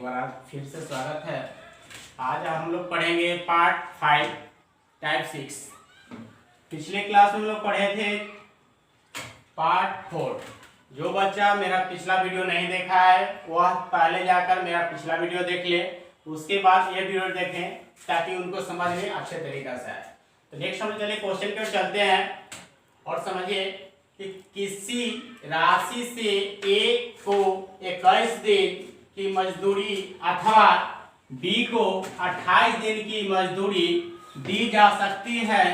एक बार आप फिर से स्वागत है। आज हम लोग पढ़ेंगे पार्ट 5 टाइप 6। पिछले क्लास में हम लोग पढ़े थे पार्ट 4। जो बच्चा मेरा पिछला वीडियो नहीं देखा है वह पहले जाकर मेरा पिछला वीडियो देख ले, उसके बाद ये वीडियो देखें ताकि उनको समझ में अच्छे तरीके से आए। तो नेक्स्ट हम चलिए क्वेश्चन की ओर चलते हैं और समझिए कि किसी राशि से ए को 21 दिन की मजदूरी अथवा बी को 28 दिन की मजदूरी दी जा सकती है,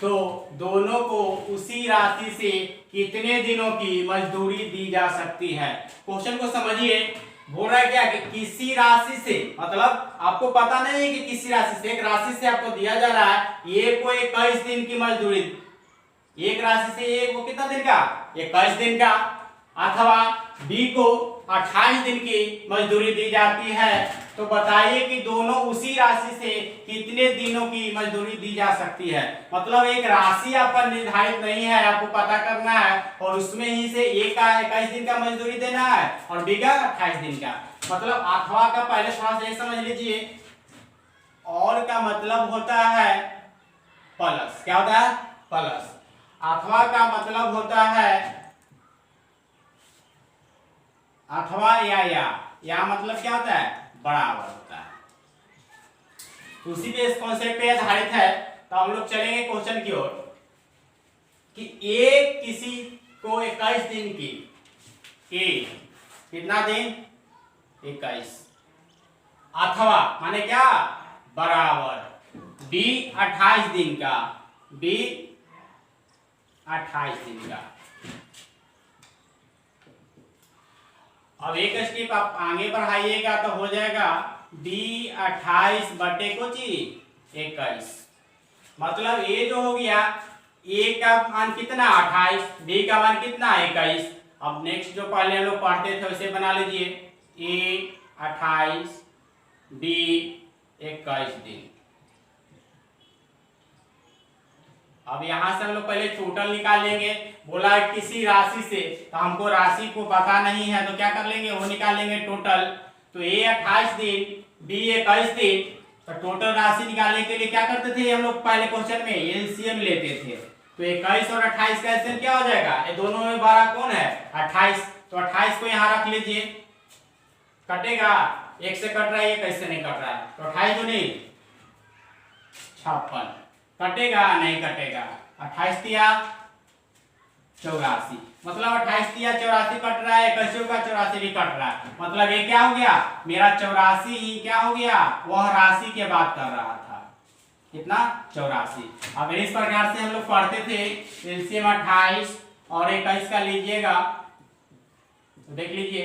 तो दोनों को उसी राशि से कितने दिनों की मजदूरी दी जा सकती है। क्वेश्चन को समझिए। बोल रहा है क्या कि किसी राशि से, मतलब आपको पता नहीं है कि किसी राशि से, एक राशि से आपको दिया जा रहा है ए को 21 दिन की मजदूरी, एक राशि से ए को कितना दिन का 21 दिन का, अथवा बी को 28 दिन की मजदूरी दी जाती है, तो बताइए कि दोनों उसी राशि से कितने दिनों की मजदूरी दी जा सकती है। मतलब एक राशि आपका निर्धारित नहीं है, आपको पता करना है और उसमें ही से ए का 21 दिन का मजदूरी देना है और बी का 28 दिन का। मतलब अथवा का पहले थोड़ा सा समझ लीजिए। और का मतलब होता है प्लस। क्या होता है? प्लस। अथवा का मतलब होता है अथवा या मतलब क्या होता है? बराबर होता है। उसी पे इस कॉन्सेप्ट पे आधारित है। तो हम लोग चलेंगे क्वेश्चन की ओर कि ए किसी को 21 दिन की, ए कितना दिन? 21, अथवा माने क्या? बराबर बी 28 दिन का, बी 28 दिन का। अब एक स्टेप आप आगे बढ़ाइएगा तो हो जाएगा डी 28 बटे को 21। मतलब ये जो हो गया, ए का मान कितना 28, बी का मान कितना 21। अब नेक्स्ट जो पहले हम लोग पढ़ते थे उसे बना लीजिए, ए 28 बी 21 दिन। अब यहां से हम लोग पहले टोटल निकालेंगे। बोला किसी राशि से, तो हमको राशि को पता नहीं है तो क्या कर लेंगे, वो निकाल लेंगे टोटल। तो ए 28 दिन बी 21 दिन, तो टोटल राशि निकालने के लिए क्या करते थे हम लोग पहले क्वेश्चन में? एलसीएम लेते थे। तो 21 और 28 का एलसीएम क्या हो जाएगा? ये दोनों में बड़ा कौन है? 28। तो 28 को यहाँ रख लीजिए। कटेगा, एक से कट रहा है, ये कैसे नहीं कट रहा है? तो 28 दूनी 56, कटेगा नहीं कटेगा। 28 दिया 84, मतलब 28 दिया 84 कट रहा है, 21 का 84 भी कट रहा है। मतलब ये क्या हो गया? मेरा 84 ही क्या हो गया? वह राशि की बात कर रहा था। कितना? 84। अब इस प्रकार से हम लोग पढ़ते थे एलसीएम 28 और 21 का लीजिएगा तो देख लीजिए,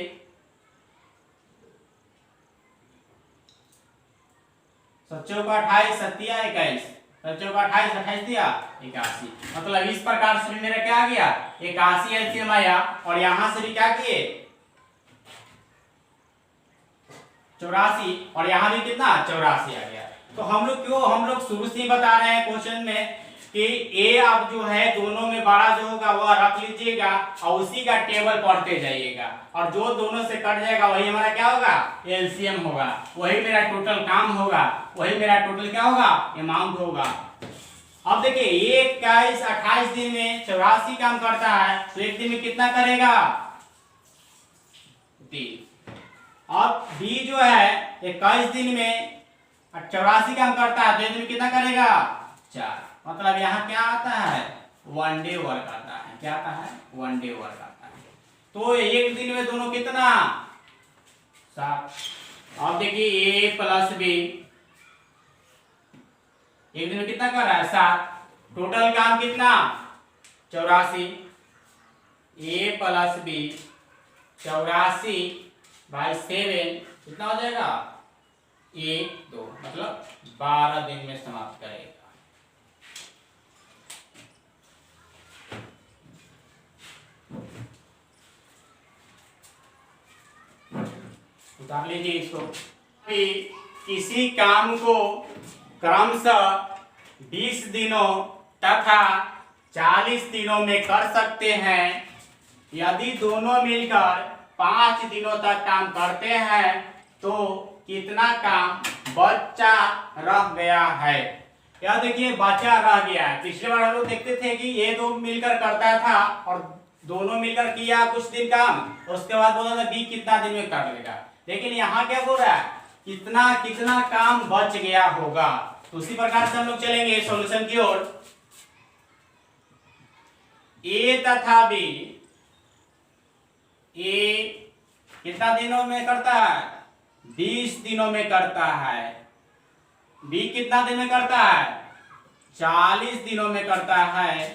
सच्चों का 28 सत्या 21, सच्चों का 28 28 दिया 81। मतलब इस प्रकार से भी मेरा क्या आ गया? 81 एलसीएम आया। और यहां से भी क्या किए? 84, और यहां भी कितना? 84 आ गया। तो हम लोग शुरू से ही बता रहे हैं क्वेश्चन में कि ए अब जो है दोनों में बड़ा जो होगा वह रख लीजिएगा और उसी का टेबल पढ़ते जाइएगा, और जो दोनों से कट जाएगा वही हमारा क्या होगा? एलसीएम होगा। वही मेरा टोटल काम होगा, वही मेरा टोटल क्या होगा? अमाउंट होगा। अब देखिए 21 28 दिन में 84 काम करता है, तो एक दिन में कितना करेगा? 3। अब बी जो है 21 दिन में 84 काम करता है, तो एक दिन में कितना करेगा? 4। मतलब यहाँ क्या आता है? 1 डे वर्क आता है। क्या आता है? 1 डे वर्क आता है। तो एक दिन में दोनों कितना? 7। अब देखिए ए प्लस बी एक दिन में कितना कर रहा है? 7। टोटल काम कितना? 84। ए प्लस बी 84 बाई 7 कितना हो जाएगा? 1 2, मतलब 12 दिन में समाप्त करेगा। उतार लीजिए इसको। किसी काम को क्रमशः 20 दिनों तथा 40 दिनों में कर सकते हैं। यदि दोनों मिलकर 5 दिनों तक काम करते हैं तो कितना काम बचा रह गया है। यह देखिए बचा रह गया है। पिछले बार हम लोग देखते थे कि ये दो मिलकर करता था और दोनों मिलकर किया कुछ दिन काम, उसके बाद बोला था बी कितना दिन में कर लेगा। लेकिन यहाँ क्या बोल रहा है, कितना कितना काम बच गया होगा। तो उसी प्रकार से हम लोग चलेंगे सॉल्यूशन की ओर। ए तथा बी, ए कितना दिनों में करता है, 20 दिनों में करता है। बी कितना दिन में करता है, 40 दिनों में करता है।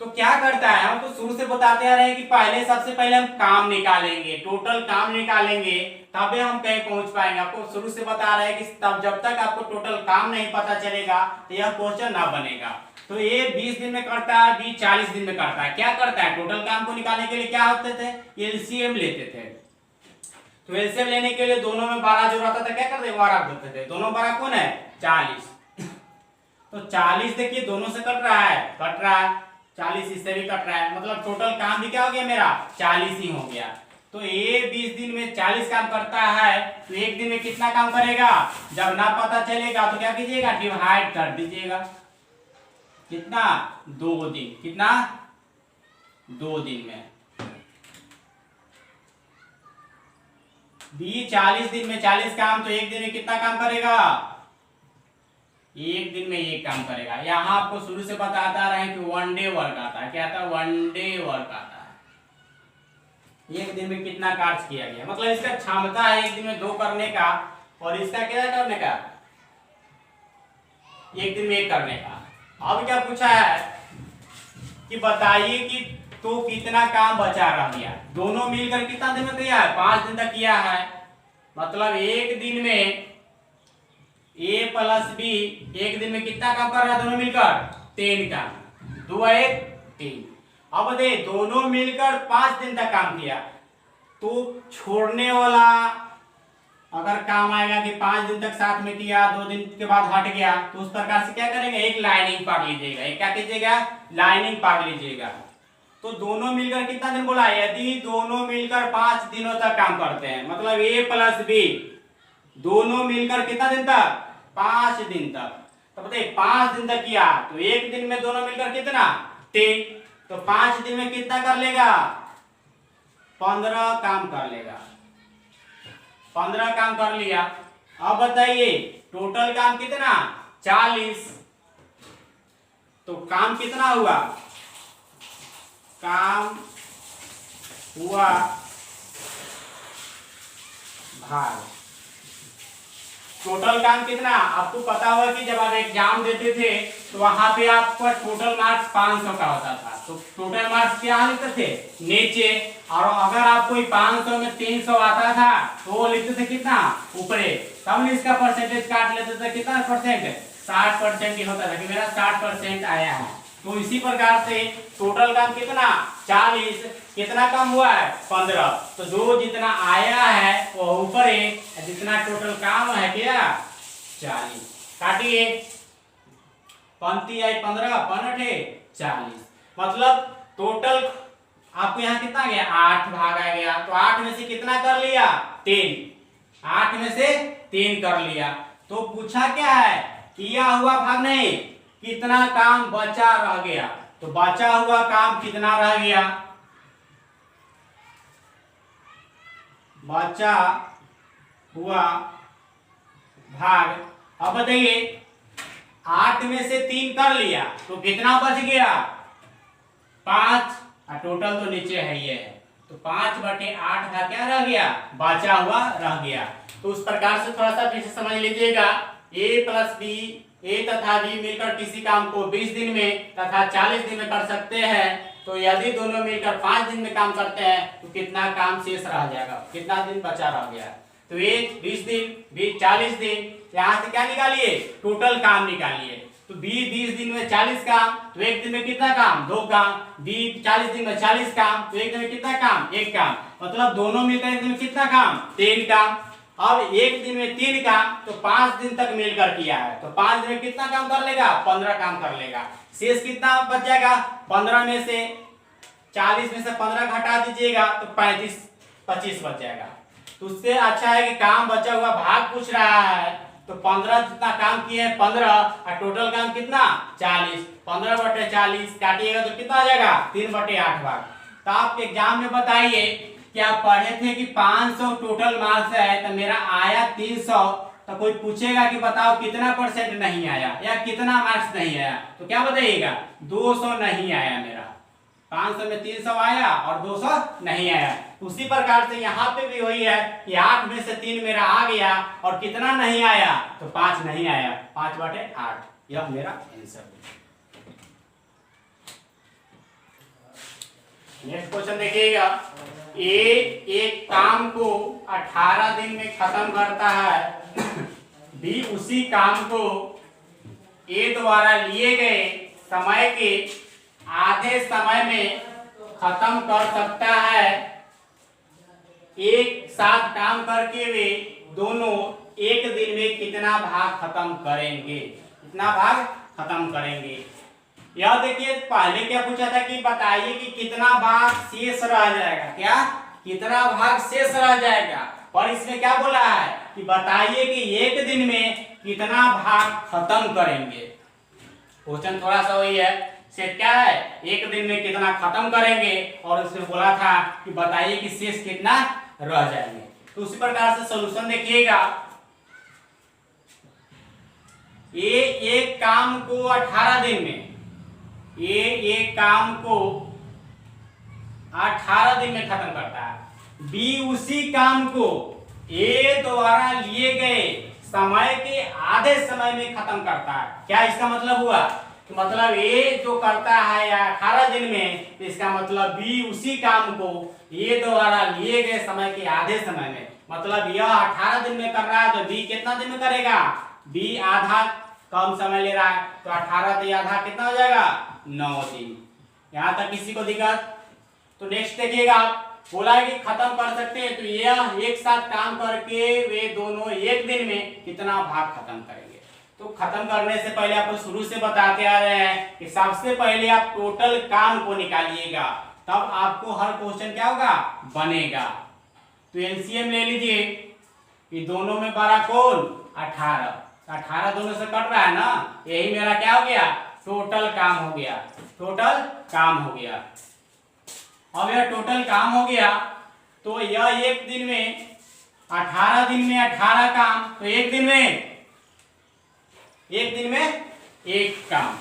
तो क्या करता है, हम तो शुरू से बताते आ रहे हैं कि पहले सबसे पहले हम काम निकालेंगे, टोटल काम निकालेंगे, तबे हम कहीं पहुंच पाएंगे। आपको शुरू से बता रहे हैं कि तब जब तक आपको टोटल काम नहीं पता चलेगा तो यह क्वेश्चन ना बनेगा। तो ये 20 दिन में करता है, बी 40 दिन में करता है। क्या करता है, टोटल काम को निकालने के लिए क्या होते थे, एलसीएम लेते थे। तो एलसीएम लेने के लिए दोनों में 12 जो रहता था क्या करते, 12 देते थे। दोनों 12 कौन है, 40। तो 40 देखिए दोनों से कट रहा है, 40 इससे भी कट रहा है, मतलब टोटल काम भी क्या हो गया मेरा, 40 ही हो गया। तो ये 20 दिन में 40 काम करता है, तो एक दिन में कितना काम करेगा, जब ना पता चलेगा तो क्या कीजिएगा, डिवाइड कर दीजिएगा। कितना, 2 दिन। कितना, 2 दिन में। बी 40 दिन में 40 काम, तो एक दिन में कितना काम करेगा, एक दिन में एक काम करेगा। यहाँ आपको शुरू से बताता रहे कि 1 डे वर्क आता है। क्या आता है, 1 डे वर्क आता है। एक दिन में कितना कार्य किया गया, मतलब इसका क्षमता है एक दिन में 2 करने का, और इसका क्या करने का, एक दिन में 1 करने का। अब क्या पूछा है कि बताइए कि तो कितना काम बचा रह गया। दोनों मिलकर कितना दिन में किया है, 5 दिन तक किया है। मतलब एक दिन में ए प्लस बी एक दिन में कितना काम कर रहा है, दोनों मिलकर 3 काम। 2 1 3। अब दे दोनों मिलकर 5 दिन तक काम किया, तो छोड़ने वाला अगर काम आएगा कि 5 दिन तक साथ में किया, 2 दिन के बाद हट गया, तो उस प्रकार से क्या करेंगे, एक लाइनिंग पढ़ लीजिएगा। एक क्या कीजिएगा, लाइनिंग पढ़ लीजिएगा। तो दोनों मिलकर कितना दिन बोला, यदि दोनों मिलकर 5 दिनों तक काम करते हैं, मतलब ए प्लस बी दोनों मिलकर कितना दिन तक, 5 दिन तक। तो बताइए 5 दिन तक किया, तो एक दिन में दोनों मिलकर कितना, 3। तो 5 दिन में कितना कर लेगा, 15 काम कर लेगा। 15 काम कर लिया। अब बताइए टोटल काम कितना, 40। तो काम कितना हुआ, काम हुआ भाग टोटल काम कितना। आपको पता होगा कि जब आप एग्जाम देते थे तो वहां पे आपका टोटल मार्क्स 500 का होता था। तो टोटल मार्क्स क्या लिखते थे, नीचे, और अगर आपको 500 में 300 आता था तो वो लिखते थे कितना, ऊपरे। तब इसका परसेंटेज काट लेते थे, कितना परसेंट, 60% ही होता था कि मेरा 60% आया है। तो इसी प्रकार से टोटल काम कितना, 40, कितना काम हुआ है, 15। तो जो जितना आया है वो ऊपर है, जितना टोटल काम है क्या, 40। काटिए, 35 आई 15, 15 40। मतलब टोटल आपको यहाँ कितना गया, 8 भाग आ गया। तो 8 में से कितना कर लिया, 3। 8 में से 3 कर लिया। तो पूछा क्या है, किया हुआ भाग नहीं, कितना काम बचा रह गया। तो बचा हुआ काम कितना रह गया, बचा हुआ भाग। अब बताइए 8 में से 3 कर लिया तो कितना बच गया, 5। और टोटल तो नीचे है ये है, तो 5/8 का क्या रह गया, बचा हुआ रह गया। तो उस प्रकार से थोड़ा सा फिर से समझ लीजिएगा। ए प्लस बी, ए तथा बी मिलकर किसी काम को 20 दिन में तथा 40 दिन में कर सकते हैं। तो यदि दोनों मिलकर 5 दिन में काम करते हैं तो कितना काम शेष रह जाएगा, कितना दिन बचा रह गया। तो ए 20 दिन, बी 40 दिन। यहाँ से क्या निकालिए, टोटल काम निकालिए। तो बी 20 दिन में 40 काम, तो एक दिन में कितना काम, 2 काम। बी 40 दिन में 40 काम, तो एक दिन में कितना काम, 1 काम। मतलब दोनों मिलकर एक दिन में कितना काम, 3 काम। अब एक दिन में 3 काम, तो 5 दिन तक मिलकर किया है, तो 5 दिन में कितना काम कर लेगा, 15 काम कर लेगा। शेष कितना बच जाएगा, 15 में से 40 में से 15 घटा दीजिएगा तो 25 बच जाएगा। तो उससे अच्छा है कि काम बचा हुआ भाग पूछ रहा है, तो 15 जितना काम किए हैं 15 और टोटल काम कितना 40, 15/40 काटिएगा तो कितना आ जाएगा 3/8 भाग। तो आप एग्जाम में बताइए कि आप पढ़े थे कि 500 टोटल मार्क्स है, तो मेरा आया 300, तो कोई पूछेगा कि बताओ कितना % नहीं आया या कितना मार्क्स नहीं आया, तो क्या बताइएगा 200 नहीं आया मेरा। 500 में 300 आया और 200 नहीं आया। उसी प्रकार से यहाँ पे भी वही है कि 8 में से 3 मेरा आ गया और कितना नहीं आया तो 5 नहीं आया, 5/8 यह मेरा आंसर। नेक्स्ट क्वेश्चन देखिएगा, एक काम को 18 दिन में खत्म करता है, बी उसी काम को ए द्वारा लिए गए समय के आधे समय में खत्म कर सकता है। एक साथ काम करके वे दोनों एक दिन में कितना भाग खत्म करेंगे, कितना भाग खत्म करेंगे। यह देखिए पहले क्या पूछा था कि बताइए कि कितना भाग शेष रह जाएगा, क्या कितना भाग शेष रह जाएगा, और इसमें क्या बोला है कि बताइए कि एक दिन में कितना भाग खत्म करेंगे। क्वेश्चन थोड़ा सा वही है, से क्या है एक दिन में कितना खत्म करेंगे, और उसने बोला था कि बताइए कि शेष कितना रह जाएंगे। तो उसी प्रकार से सॉल्यूशन देखिएगा, एक काम को 18 दिन में, एक काम को 18 दिन में खत्म करता है, बी उसी काम को ए द्वारा लिए गए समय के आधे समय में खत्म करता है। क्या इसका मतलब हुआ कि मतलब ए जो करता है या 18 दिन में, तो इसका मतलब बी उसी काम को ए द्वारा लिए गए समय के आधे समय में, मतलब यह 18 दिन में कर रहा है तो बी कितना दिन में करेगा, बी आधा कम समय ले रहा है, तो 18 तो आधा कितना हो जाएगा 9 दिन। यहाँ तक किसी को दिक्कत? तो नेक्स्ट देखिएगा, बोला है कि खत्म कर सकते हैं, तो यह एक साथ काम करके वे दोनों एक दिन में कितना भाग खत्म करेंगे। तो खत्म करने से पहले आपको शुरू से बताते आ रहे हैं कि सबसे पहले आप टोटल काम को निकालिएगा, तब आपको हर क्वेश्चन क्या होगा बनेगा। तो एलसीएम ले लीजिए, ये दोनों में बड़ा कौन 18, 18 दोनों से कट रहा है ना, यही मेरा क्या हो गया टोटल काम हो गया, टोटल काम हो गया। अब यह टोटल काम हो गया, तो यह एक दिन में 18 दिन में 18 काम, तो एक दिन में एक काम,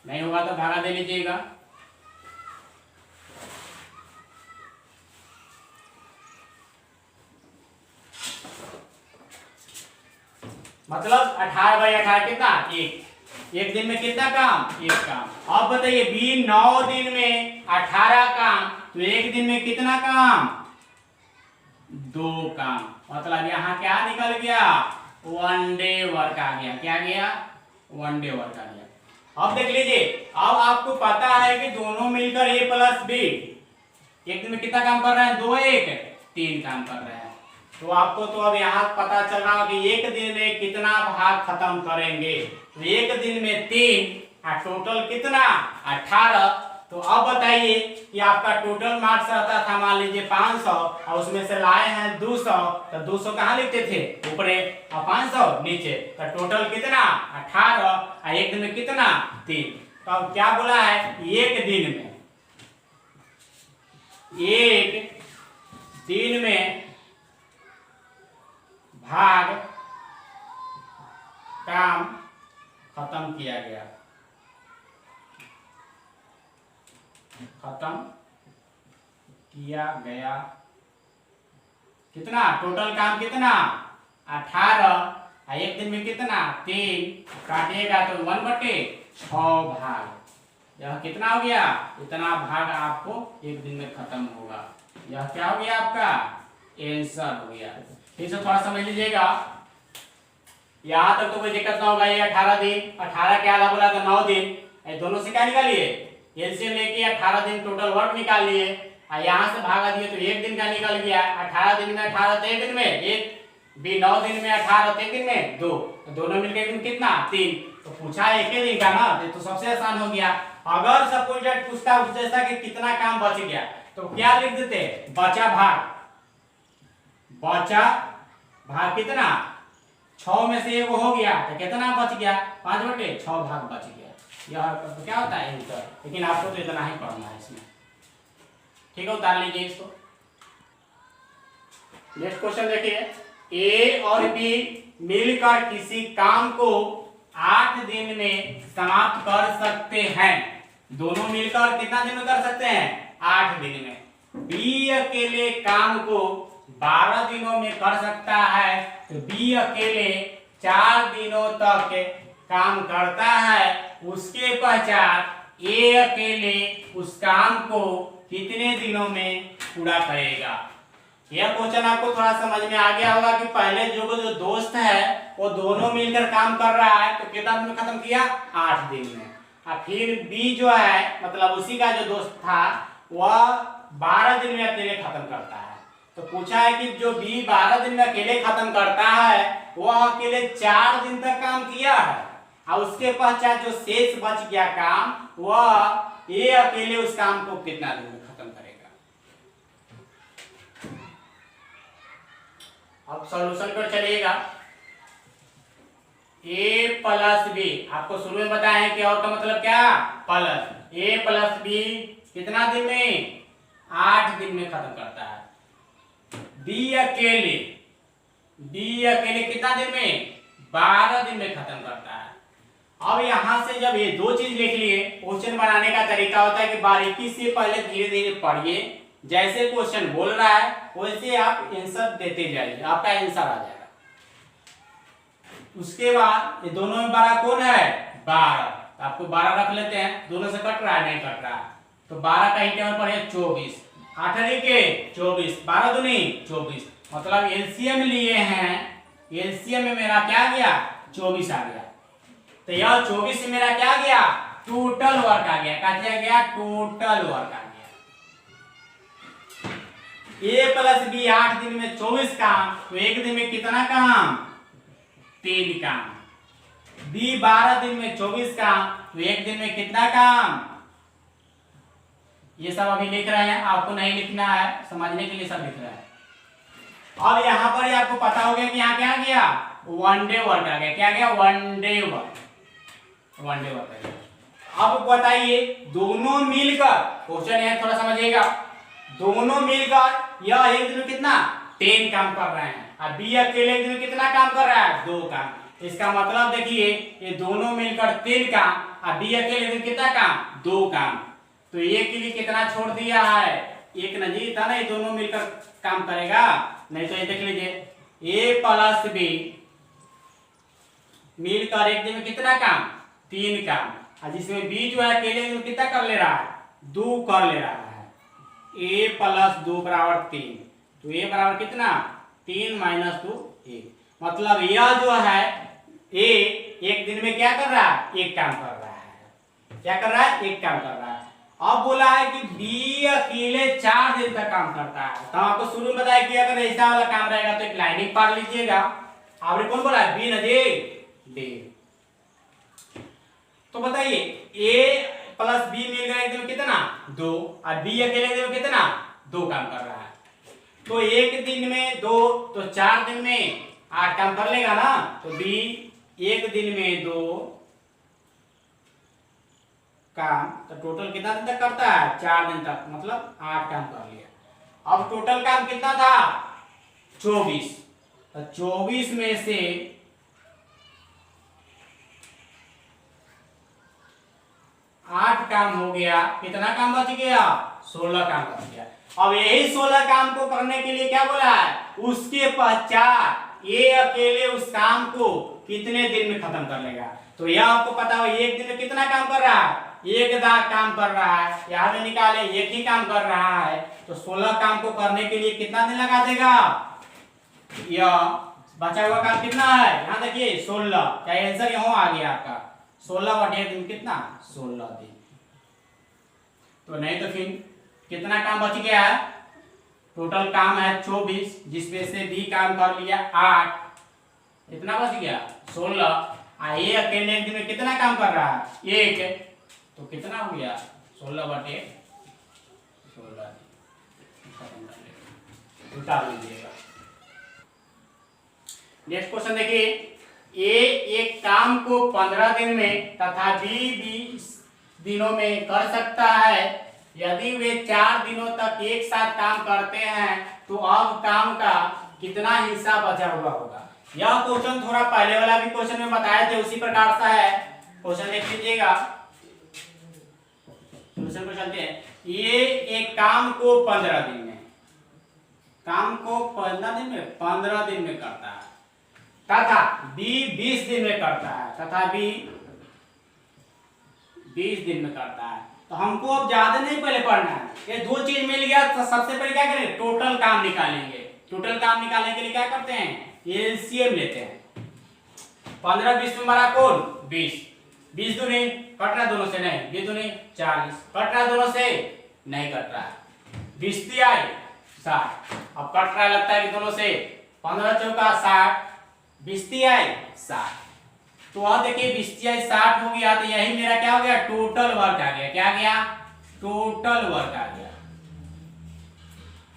नहीं होगा तो भागा दे लीजिएगा। मतलब 18/18 कितना एक दिन में कितना काम एक काम। अब बताइए बी 9 दिन में 18 काम, तो एक दिन में कितना काम 2 काम, मतलब यहाँ क्या निकल गया 1 डे वर्क आ गया। क्या गया 1 डे वर्क आ गया। अब देख लीजिए, अब आपको पता है कि दोनों मिलकर ए प्लस बी एक दिन में कितना काम कर रहे हैं 2 1 3 काम कर रहे हैं। तो आपको तो अब यहाँ पता चल रहा कि एक दिन में कितना भाग खत्म करेंगे, तो एक दिन में 3 और टोटल कितना 18। तो अब बताइए कि आपका टोटल मार्क्स रहता था मान लीजिए 500 और उसमें से लाए हैं 200, तो 200 कहाँ लिखते थे ऊपरे और 500 नीचे, तो टोटल कितना 18 और एक दिन में कितना 3। तो अब क्या बोला है एक दिन में भाग काम खत्म किया गया, खत्म किया गया कितना टोटल काम कितना 18 एक दिन में कितना 3 काटिएगा तो 1/6 भाग। यह कितना हो गया इतना भाग आपको एक दिन में खत्म होगा। यह क्या हो गया आपका आंसर हो गया। फिर से थोड़ा समझ लीजिएगा, यहाँ तक तो कोई दिक्कत ना होगा। ये 18 दिन 18 के आधा बोला तो 9 दिन, दोनों से क्या निकालिए एलसीएम लेके 18 दिन टोटल वर्क निकाल लिए और यहाँ से भागा दिए तो एक दिन का निकल गया। 18 दिन में 18 तो एक दिन में एक, भी 9 दिन में 18 तो एक दिन में 2, तो दोनों मिलकर दिन कितना 3। तो पूछा एक ही दिन का ना, तो सबसे आसान हो गया। अगर सपोज दैट पूछता जैसा कि कितना काम बच गया तो क्या लिख देते बचा भाग, बचा भाग कितना, 6 में से एगो हो गया तो कितना बच गया, 5/6 भाग बच गया। यह तो क्या होता है आंसर, लेकिन आपको तो इतना ही पढ़ना है इसमें। ठीक है, उतार लीजिए इसको। नेक्स्ट क्वेश्चन देखिए, ए और बी मिलकर किसी काम को 8 दिन में समाप्त कर सकते हैं। दोनों मिलकर कितना दिन में कर सकते हैं, 8 दिन में। बी अकेले काम को 12 दिनों में कर सकता है, तो बी अकेले 4 दिनों तक काम करता है। उसके पश्चात ए अकेले उस काम को कितने दिनों में पूरा करेगा। यह क्वेश्चन आपको थोड़ा समझ में आ गया होगा कि पहले जो दोस्त है वो दोनों मिलकर काम कर रहा है, तो कितना दिन में खत्म किया, 8 दिन में। और फिर बी जो है, मतलब उसी का जो दोस्त था, वह 12 दिन में अकेले खत्म करता है। तो पूछा है कि जो बी 12 दिन में अकेले खत्म करता है, वह अकेले 4 दिन तक काम किया है, और उसके पश्चात जो शेष बच गया काम, वह ए अकेले उस काम को कितना दिन में खत्म करेगा। अब सॉल्यूशन पर चलिएगा। ए प्लस बी, आपको शुरू में बताया है कि और का मतलब क्या, प्लस। ए प्लस बी कितना दिन में, 8 दिन में खत्म करता है। बी अकेले कितना दिन में, 12 दिन में खत्म करता है। अब यहां से जब ये दो चीज लिख लिए, क्वेश्चन बनाने का तरीका होता है कि बारीकी से पहले धीरे धीरे पढ़िए, जैसे क्वेश्चन बोल रहा है वैसे आप आंसर देते जाइए, आपका आंसर आ जाएगा। उसके बाद ये दोनों में बड़ा कौन है, 12, तो आपको 12 रख लेते हैं। दोनों से कट रहा है, नहीं कट रहा, तो 12 का इंटरवल पर है 24, 8 के 24, 12 दूनी 24, मतलब एलसीएम लिए हैं। एलसीएम में मेरा क्या गया, 24 आ गया। तो यह 24 से मेरा क्या गया, टोटल वर्क आ गया। क्या गया, टोटल वर्क आ गया। ए प्लस बी 8 दिन में 24 काम, तो एक दिन में कितना काम, 3 काम। बी 12 दिन में 24 काम, तो एक दिन में कितना काम। ये सब अभी लिख रहे हैं, आपको नहीं लिखना है, समझने के लिए सब लिख रहे हैं। अब यहां पर आपको पता हो गया कि यहाँ क्या गया, 1 डे वर्क आ गया। क्या गया, 1 डे वर्क आ गया। अब बताइए, दोनों मिलकर, क्वेश्चन है थोड़ा समझिएगा, दोनों मिलकर यह एक दिन में कितना, 10 काम कर रहे हैं, और बी अकेले एक दिन में कितना काम कर रहा है, 2 काम। इसका मतलब देखिए, ये दोनों मिलकर 3 काम, और बी अकेले दिन कितना काम, 2 काम। तो ए के लिए कितना छोड़ दिया है, एक नजीक था ना, ये दोनों मिलकर काम करेगा। नहीं तो ये देख लीजिए, ए प्लस बी मिलकर एक दिन में कितना काम, 3 काम, और जिसमें बी जो है अकेले दिन कितना कर ले रहा है, 2 कर ले रहा है। ए प्लस 2 बराबर 3, तो ए बराबर कितना, 3 माइनस 2 1, मतलब यह जो है ए एक दिन में क्या कर रहा है, 1 काम कर रहा है। क्या कर रहा है, 1 काम कर रहा है। अब बोला है कि बी अकेले 4 दिन तक काम करता है। तो आपको शुरू में बताया कि अगर ऐसा वाला काम रहेगा तो एक लाइनिंग पार लीजिएगा। आपने कौन बोला, बी नजी डी। तो बताइए, ए प्लस बी मिल गया एक दिन में कितना, 2, और बी अकेले एक दिन में कितना, 2 काम कर रहा है। तो एक दिन में 2, तो 4 दिन में 8 काम कर लेगा ना। तो बी एक दिन में 2 काम, तो टोटल कितना दिन तक करता है, 4 दिन तक, मतलब 8 काम कर लिया। अब टोटल काम कितना था, 24, तो 24 में से 8 काम हो गया, कितना काम बच गया, 16 काम बच गया। अब यही 16 काम को करने के लिए क्या बोला है, उसके पश्चात ये अकेले उस काम को कितने दिन में खत्म कर लेगा। तो यह आपको पता हो, एक दिन में कितना काम कर रहा है, 1 काम कर रहा है। यहां में निकाले, 1 ही काम कर रहा है, तो 16 काम को करने के लिए कितना दिन लगा देगा। यह बचा हुआ काम कितना है, यहां देखिए 16, क्या आंसर यहां आ गया आपका, 16/दिन कितना, 16 दिन। तो नहीं तो फिर कितना काम बच गया है, टोटल काम है 24, जिसमें से बी काम कर लिया 8, कितना बच गया, 16। ये अकेले एक दिन में कितना काम कर रहा है, 1, तो कितना हो गया, 16/16 दिन। उतार लीजिएगा। नेक्स्ट क्वेश्चन देखिए, ए एक काम को 15 दिन में तथा बी 20 दिनों में कर सकता है। यदि वे 4 दिनों तक एक साथ काम करते हैं तो अब काम का कितना हिस्सा बचा हुआ होगा। यह क्वेश्चन थोड़ा पहले वाला भी क्वेश्चन में बताए थे, उसी प्रकार सा है। क्वेश्चन देख लीजिएगा, क्वेश्चन को चलते हैं। ये एक काम को 15 दिन में, काम को 15 दिन में करता है तथा बी 20 दिन में करता है, तथा बी 20 दिन में करता है। तो हमको अब ज्यादा नहीं पहले पढ़ना है, ये दो चीज मिल गया तो सबसे पहले क्या करेंगे, टोटल काम निकालेंगे। टोटल काम निकालने के लिए क्या करते हैं, एलसीएम लेते हैं। 15 20 में हमारा कौन 20, 20 दूनी कट रहा दोनों से, नहीं 20 दूनी 40 कट रहा दोनों से, नहीं कट रहा, 20 तिया 60, अब कट रहा लगता है कि दोनों से, 15 चौका 60, 20 तिया 60। तो अब देखिए 20 तिया 60 हो गया, तो यही मेरा क्या हो गया, टोटल वर्क आ गया। क्या गया, टोटल वर्क आ गया।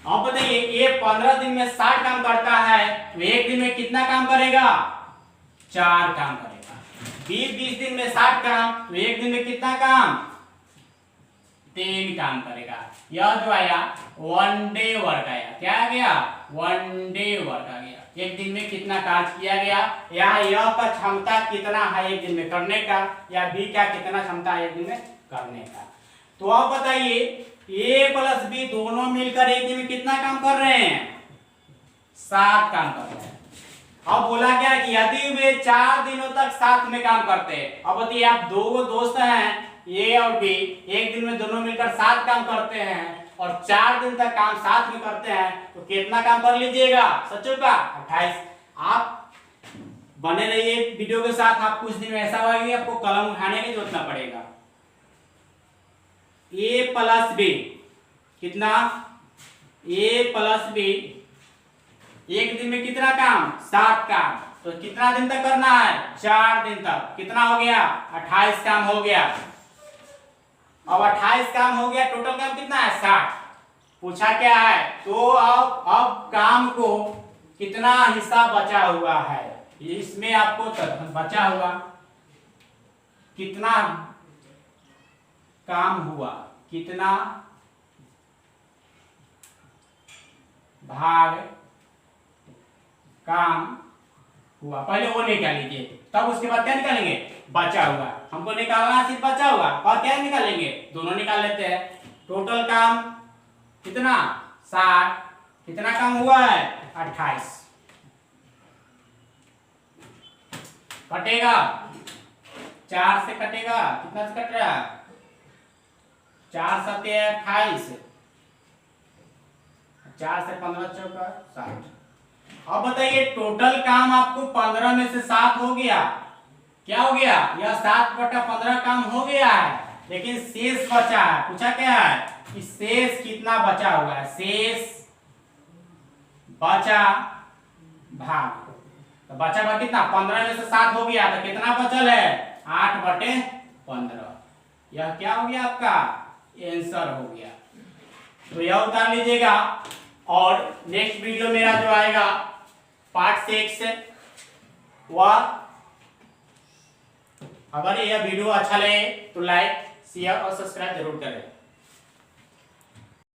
अब बताइए ये 15 दिन में 60 काम करता है, तो एक दिन में कितना काम करेगा, 4 काम करेगा। 20 दिन में 60 काम, तो एक दिन में कितना काम, 3 काम करेगा। यह जो आया वन डे वर्क आया। क्या आ गया, वन डे वर्क आ गया। एक दिन में कितना कार्य किया गया, या यह का क्षमता कितना है एक दिन में करने का, या बी का कितना क्षमता है एक दिन में करने का। तो अब बताइए ए प्लस बी दोनों मिलकर एक दिन में कितना काम कर रहे हैं, 7 काम कर रहे हैं। अब बोला गया कि यदि वे 4 दिनों तक साथ में काम करते हैं। अब बताइए आप दो दोस्त हैं ए और बी, एक दिन में दोनों मिलकर 7 काम करते हैं और 4 दिन तक काम साथ में करते हैं, तो कितना काम कर लीजिएगा, सचो का 28। आप बने रहिए वीडियो के साथ। आप कुछ दिन में ऐसा होगा कि आपको कलम उठाने की जरूरत ना पड़ेगा। ए प्लस बी कितना, ए प्लस बी एक दिन में कितना काम, 7 काम। तो कितना दिन तक करना है, 4 दिन तक। कितना हो गया, 28 काम हो गया। अब 28 काम हो गया, टोटल काम कितना है, 60। पूछा क्या है, तो अब काम को कितना हिस्सा बचा हुआ है, इसमें आपको बचा हुआ कितना काम हुआ, कितना भाग काम हुआ, पहले वो निकाल लीजिए, तब उसके बाद क्या निकालेंगे, बचा हुआ। हमको निकालना सिर्फ बचा हुआ, और क्या निकालेंगे, दोनों निकाल लेते हैं। टोटल काम कितना, 60, कितना काम हुआ है, 28। कटेगा 4 से, कटेगा कितना से कट रहा है, 4 7 28, 4 से 15 चौका 60। अब बताइए टोटल काम आपको 15 में से 7 हो गया। क्या हो गया, यह 7/15 काम हो गया है, लेकिन शेष बचा है। पूछा क्या है कि शेष कितना बचा हुआ है, शेष बचा भाग। तो बचा भाग कितना, 15 में से 7 हो गया, तो कितना बचल है, 8/15। यह क्या हो गया, आपका आंसर हो गया। तो यह उतार लीजिएगा। और नेक्स्ट वीडियो मेरा जो आएगा पार्ट 6, वह अगर यह वीडियो अच्छा लगे तो लाइक शेयर और सब्सक्राइब जरूर करें।